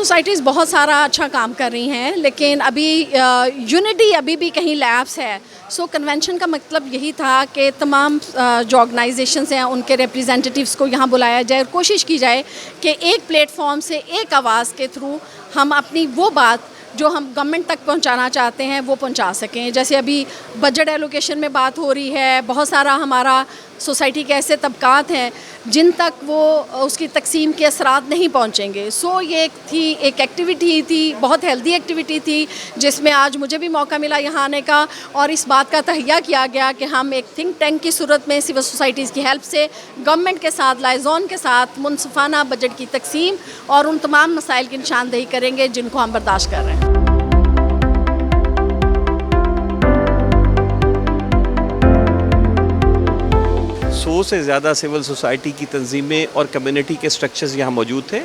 Societies बहुत सारा अच्छा काम कर रही हैं, लेकिन अभी यूनिटी अभी भी कहीं लैप्स है। सो कन्वेंशन का मतलब यही था कि तमाम जो ऑर्गेनाइजेशंस हैं उनके रिप्रेजेंटेटिव्स को यहाँ बुलाया जाए और कोशिश की जाए कि एक प्लेटफॉर्म से एक आवाज़ के थ्रू हम अपनी वो बात जो हम गवर्नमेंट तक पहुंचाना चाहते हैं वो पहुंचा सकें। जैसे अभी बजट एलोकेशन में बात हो रही है, बहुत सारा हमारा सोसाइटी के ऐसे तबकात हैं जिन तक वो उसकी तकसीम के असरात नहीं पहुंचेंगे। सो ये एक एक्टिविटी थी, बहुत हेल्दी एक्टिविटी थी, जिसमें आज मुझे भी मौका मिला यहाँ आने का और इस बात का तहैया किया गया कि हम एक थिंक टैंक की सूरत में सिविल सोसाइटीज़ की हेल्प से गवर्नमेंट के साथ लाइजॉन के साथ मुनसिफाना बजट की तकसीम और उन तमाम मसाइल की निशानदेही करेंगे जिनको हम बर्दाश्त कर रहे हैं। 100 से ज़्यादा सिविल सोसाइटी की तंजीमें और कम्युनिटी के स्ट्रक्चर्स यहाँ मौजूद थे।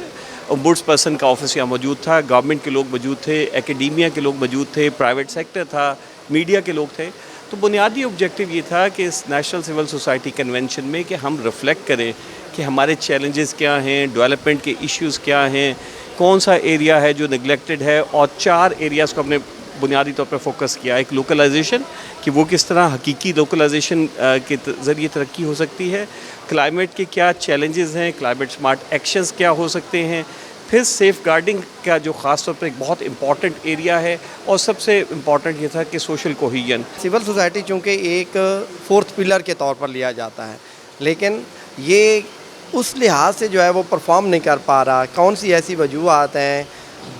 ओम्बुड्स पर्सन का ऑफिस यहाँ मौजूद था, गवर्नमेंट के लोग मौजूद थे, एकेडेमिया के लोग मौजूद थे, प्राइवेट सेक्टर था, मीडिया के लोग थे। तो बुनियादी ऑब्जेक्टिव ये था कि इस नेशनल सिविल सोसाइटी कन्वेंशन में कि हम रिफ़्लेक्ट करें कि हमारे चैलेंजेस क्या हैं, डेवलपमेंट के इश्यूज़ क्या हैं, कौन सा एरिया है जो नेगलेक्टेड है, और 4 एरियाज़ को हमने बुनियादी तौर पर फोकस किया। एक लोकलाइजेशन कि वो किस तरह हकीकी लोकलाइजेशन के ज़रिए तरक्की हो सकती है, क्लाइमेट के क्या चैलेंजेस हैं, क्लाइमेट स्मार्ट एक्शंस क्या हो सकते हैं, फिर सेफ़ गार्डिंग का जो ख़ास तौर पर एक बहुत इंपॉर्टेंट एरिया है, और सबसे इम्पॉर्टेंट ये था कि सोशल कोहीजन। सिविल सोसाइटी चूँकि एक 4th पिलर के तौर पर लिया जाता है, लेकिन ये उस लिहाज से जो है वो परफॉर्म नहीं कर पा रहा। कौन सी ऐसी वजूहत हैं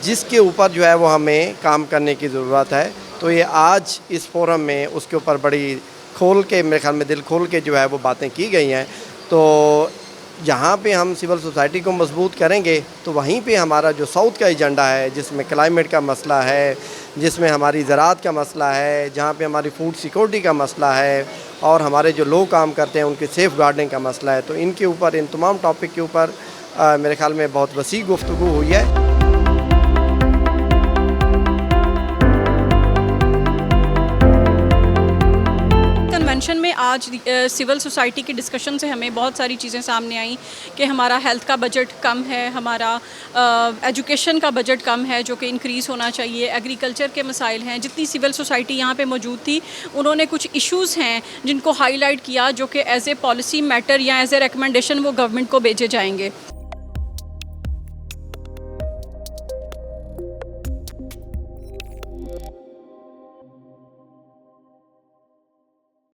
जिसके ऊपर जो है वो हमें काम करने की ज़रूरत है। तो ये आज इस फोरम में उसके ऊपर बड़ी खोल के, मेरे ख्याल में दिल खोल के जो है वो बातें की गई हैं। तो जहाँ पे हम सिविल सोसाइटी को मजबूत करेंगे तो वहीं पे हमारा जो साउथ का एजेंडा है, जिसमें क्लाइमेट का मसला है, जिसमें हमारी ज़राअत का मसला है, जहाँ पे हमारी फूड सिक्योरिटी का मसला है, और हमारे जो लोग काम करते हैं उनके सेफ़ गार्डिंग का मसला है, तो इनके ऊपर, इन तमाम टॉपिक के ऊपर मेरे ख्याल में बहुत वसी गुफ्तगू हुई है। कन्वेंशन में आज सिविल सोसाइटी की डिस्कशन से हमें बहुत सारी चीज़ें सामने आई कि हमारा हेल्थ का बजट कम है, हमारा एजुकेशन का बजट कम है जो कि इंक्रीज़ होना चाहिए, एग्रीकल्चर के मसाइल हैं। जितनी सिविल सोसाइटी यहाँ पे मौजूद थी उन्होंने कुछ इश्यूज़ हैं जिनको हाईलाइट किया, जो कि एज़ ए पॉलिसी मैटर या एज़ ए रिकमेंडेशन वो गवर्नमेंट को भेजे जाएंगे।